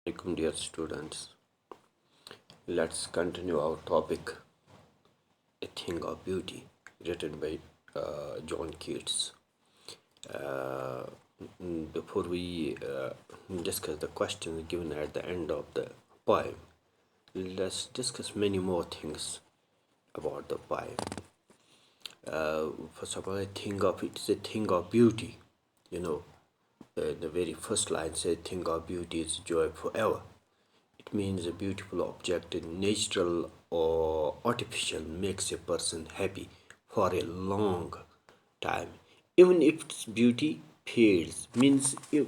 Welcome, dear students. Let's continue our topic, A Thing of Beauty, written by John Keats. Uh, Before we discuss the questions given at the end of the poem, let's discuss many more things about the poem. First of all, I think of it is a thing of beauty. You know, the very first line says, "Thing of beauty is joy forever." It means a beautiful object, natural or artificial, makes a person happy for a long time. Even if its beauty fades, means we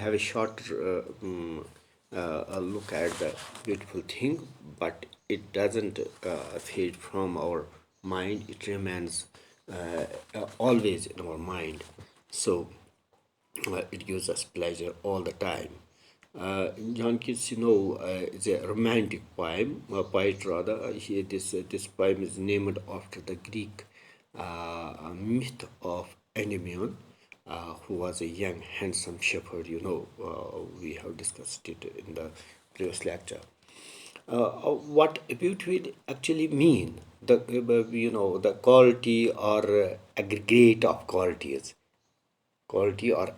have a short look at the beautiful thing, but it doesn't fade from our mind. It remains always in our mind. So it gives us pleasure all the time. John Keats, is a romantic poem, a poet rather. This poem is named after the Greek myth of Endymion, who was a young, handsome shepherd. We have discussed it in the previous lecture. What beauty will actually mean? The quality or aggregate of qualities, or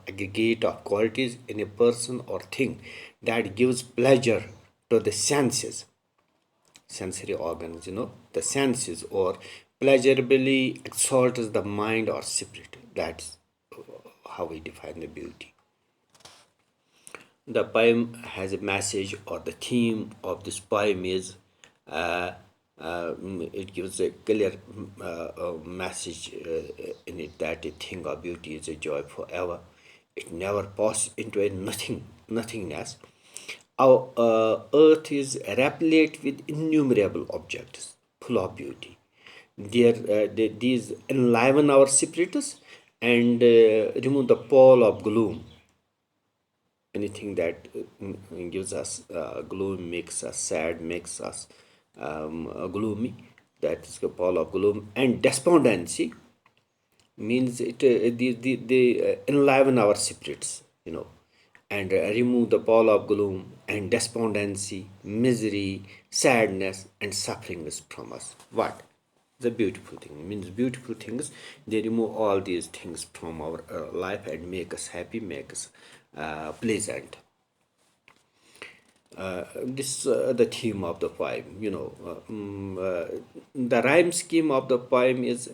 aggregate of qualities in a person or thing that gives pleasure to the senses, sensory organs, the senses, or pleasurably exalts the mind or spirit. That's how we define the beauty. The poem has a message, or the theme of this poem is uh, it gives a clear message in it, that a thing of beauty is a joy forever. It never passes into a nothingness. Our earth is replete with innumerable objects full of beauty. These enliven our spirits and remove the pall of gloom. Anything that gives us gloom, makes us sad, makes us gloomy, that is the pall of gloom. And despondency means they enliven our spirits, and remove the pall of gloom and despondency, misery, sadness, and sufferings from us. What? The beautiful thing means beautiful things. They remove all these things from our life and make us happy, make us pleasant. This the theme of the poem. The rhyme scheme of the poem is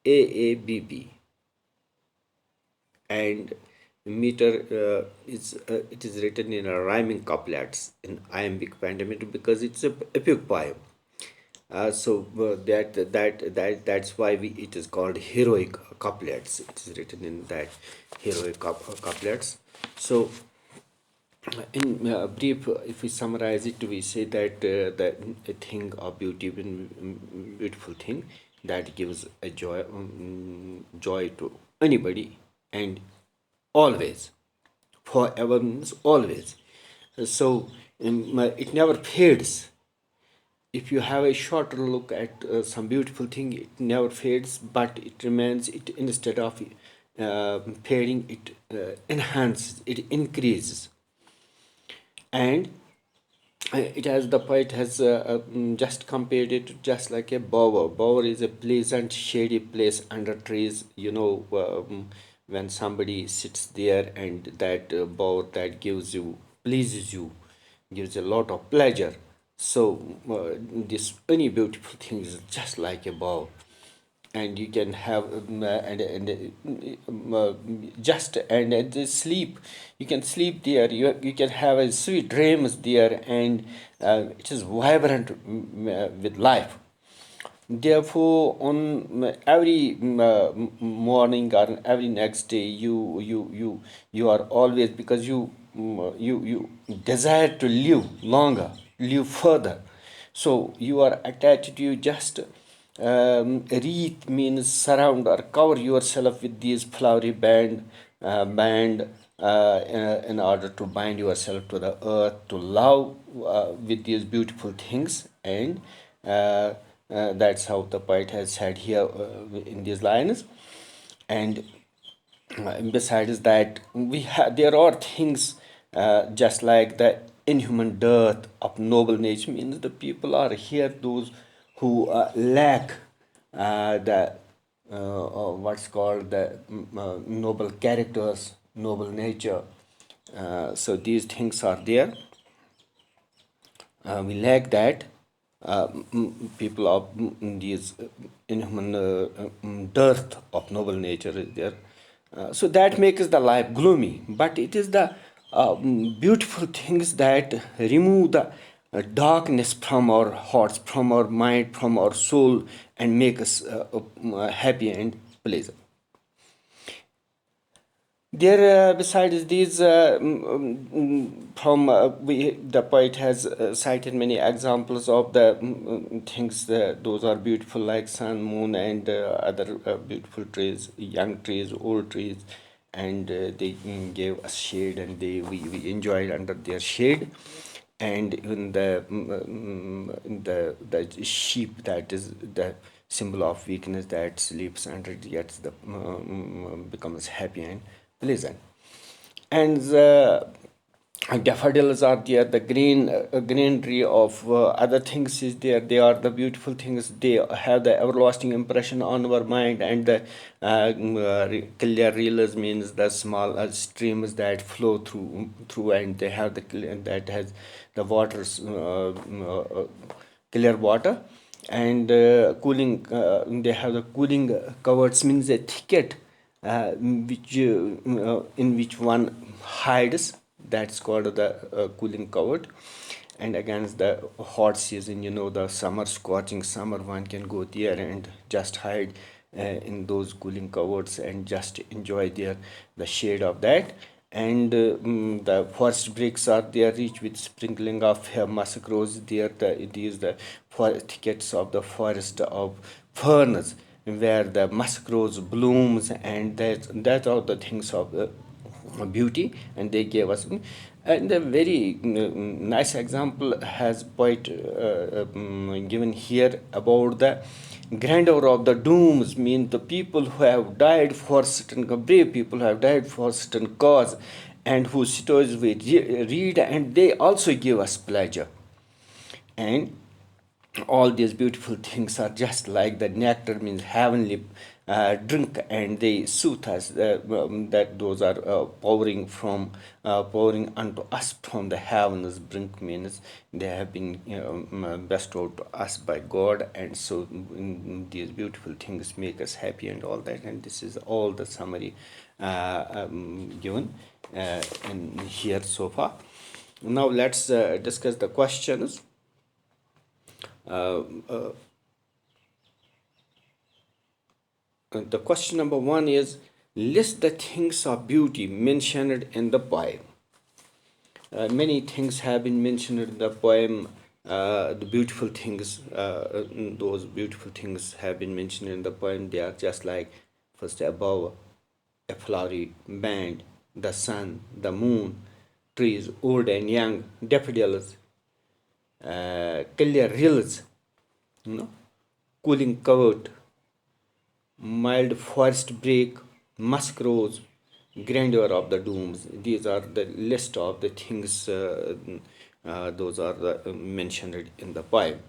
AABB, and meter it is written in a rhyming couplets in iambic pentameter because it's a epic poem. That's why it is called heroic couplets. It is written in that heroic couplets. So in brief, if we summarize it, we say that the a thing of beauty, beautiful thing that gives a joy to anybody, and always, forever means always. So it never fades. If you have a shorter look at some beautiful thing, it never fades, but it remains. It, instead of fading, it enhances, it increases. And it has, the poet has just compared it to just like a bower. Bower is a pleasant shady place under trees. When somebody sits there, and that bower that gives you, pleases you, gives a lot of pleasure. So this any beautiful thing is just like a bower, and you can have just and sleep. You can sleep there. You can have a sweet dreams there, and it is vibrant with life. Therefore, on every morning or every next day, you are always, because you desire to live longer, live further. So you are attached to, you just wreath means surround or cover yourself with these flowery band in order to bind yourself to the earth, to love with these beautiful things. And that's how the poet has said here in these lines. And Besides that, there are things just like the inhuman dearth of noble nature means the people are here those who lack the what's called the noble characters, noble nature. So these things are there. We lack that. People of these inhuman dearth of noble nature is there. So that makes the life gloomy. But it is the beautiful things that remove the darkness from our hearts, from our mind, from our soul, and make us happy and pleasant. There, besides these, from the poet has cited many examples of the things that those are beautiful, like sun, moon, and other beautiful trees, young trees, old trees, and they gave us shade, and we enjoyed under their shade. And even the sheep that is the symbol of weakness that sleeps under it gets the becomes happy and pleasant. And the daffodils are there, the greenery of other things is there. They are the beautiful things. They have the everlasting impression on our mind. And the clear rivers means the small streams that flow through, and they have that has the waters, clear water, and cooling. They have the cooling covers means a thicket in which one hides. That's called the cooling cupboard. And against the hot season, the summer, scorching summer, one can go there and just hide in those cooling cupboards and just enjoy the shade of that. And the forest bricks are there, rich with sprinkling of musk rose there. It is the thickets of the forest of ferns where the musk rose blooms, and that are the things of beauty. And they gave us, and a very nice example has poet given here about the grandeur of the dooms, mean the people who have died for certain, brave people who have died for certain cause, and whose stories we read, and they also give us pleasure. And all these beautiful things are just like the nectar, means heavenly drink, and they soothe us, that those are pouring unto us from the heavens brink, means they have been bestowed to us by God. And so these beautiful things make us happy and all that. And this is all the summary given in here so far. Now let's discuss the questions. The question number one is, list the things of beauty mentioned in the poem. Many things have been mentioned in the poem. The beautiful things, those beautiful things have been mentioned in the poem. They are just like, first above, a flowery band, the sun, the moon, trees, old and young, daffodils, clear rills, cooling covered, mild forest break, musk rose, grandeur of the dooms. These are the list of the things. Those are mentioned in the poem.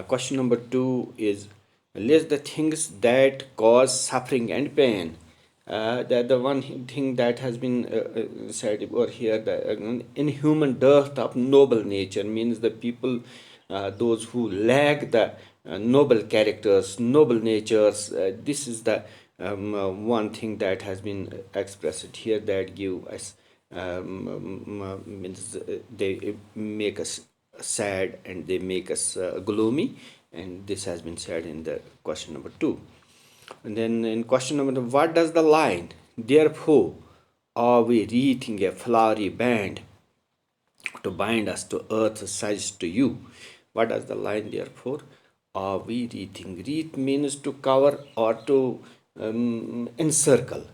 Question number two is, list the things that cause suffering and pain. The one thing that has been said over here, the inhuman dearth of noble nature, means the people, those who lack the noble characters, noble natures. This is the one thing that has been expressed here, that give us, means they make us sad, and they make us gloomy. And this has been said in the question number two. And then in question number two, what does the line, therefore are we wreathing a flowery band to bind us to earth such to you? What does the line, therefore are we wreathing? Wreath means to cover or to encircle.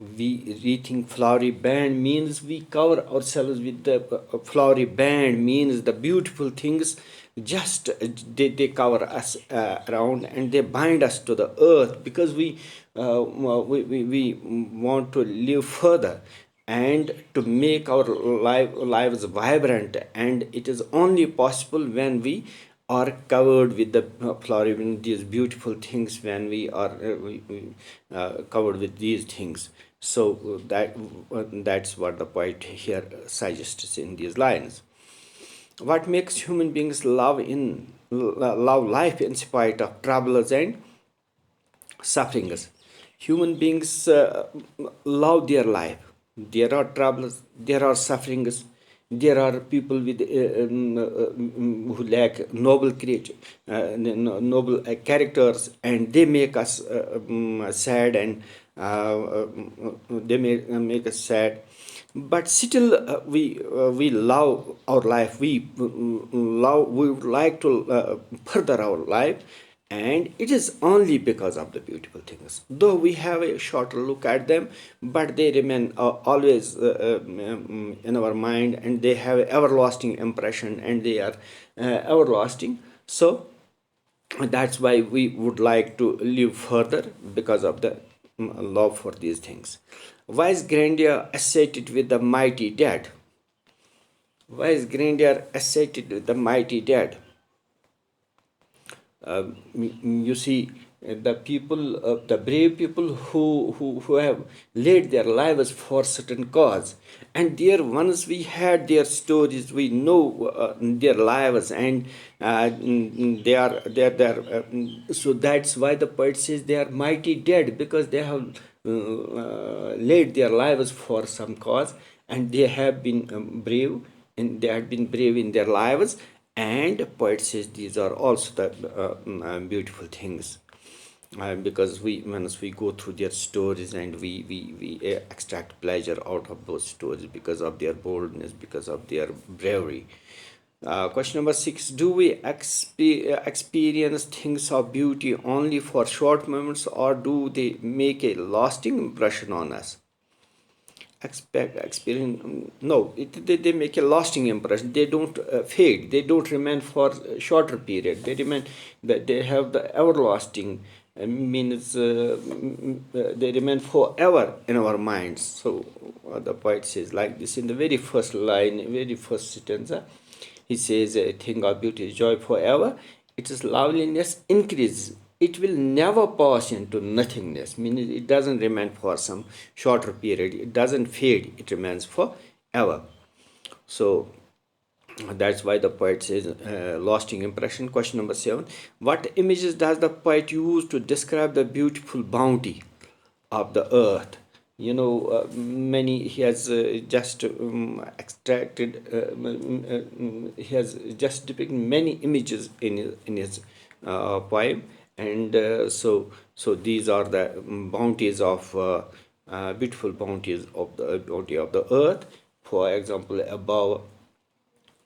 We wreathing flowery band means we cover ourselves with the flowery band, means the beautiful things just they cover us around, and they bind us to the earth, because we want to live further and to make our lives vibrant, and it is only possible when we are covered with the flower, these beautiful things, when we are covered with these things. So that's what the poet here suggests in these lines. What makes human beings love life in spite of troubles and sufferings? Human beings love their life. There are troubles, there are sufferings, there are people with who lack noble noble characters, and they make us sad, and they make us sad. But still, we love our life. We would like to further our life, and it is only because of the beautiful things. Though we have a shorter look at them, but they remain always in our mind, and they have everlasting impression, and they are everlasting. So that's why we would like to live further, because of the love for these things. Why is grandeur associated with the mighty dead? Why is grandeur associated with the mighty dead? You see, the people, the brave people who have laid their lives for certain cause, and there once we had their stories, we know their lives, and so that's why the poet says they are mighty dead, because they have laid their lives for some cause, and they have been brave, and they have been brave in their lives. And poet says these are also the beautiful things, because we once we go through their stories, and we extract pleasure out of those stories, because of their boldness, because of their bravery. Question number 6: do we experience things of beauty only for short moments, or do they make a lasting impression on us? Experience, no, they make a lasting impression. They don't fade, they don't remain for a shorter period, they remain, that they have the everlasting, means they remain forever in our minds. So the poet says like this in the very first line, very first sentence. He says, a thing of beauty is joy forever, its loveliness increases, it will never pass into nothingness, meaning it doesn't remain for some shorter period, it doesn't fade, it remains forever. So that's why the poet says lasting impression. Question number 7: what images does the poet use to describe the beautiful bounty of the earth? Many, he has just extracted, he has just depicted many images in his poem, and so these are the bounties of beautiful bounties of the bounty of the earth. For example, above,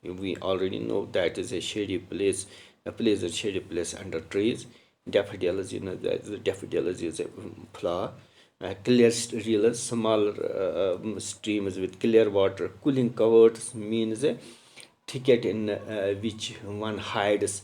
we already know that is a shady place, a shady place under trees. Daffodils, the daffodils is a flower. Clear rivers, small streams with clear water, cooling coverts means a thicket in which one hides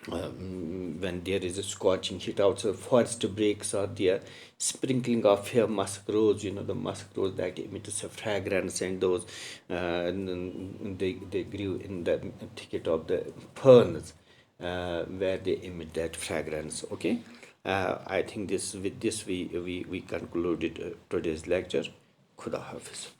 when there is a scorching heat outside. Forest breaks are there, sprinkling of fair musk rose, the musk rose that emits a fragrance, and those they grew in the thicket of the ferns, where they emit that fragrance. Okay, I think this, with this we concluded today's lecture. Khuda Hafiz.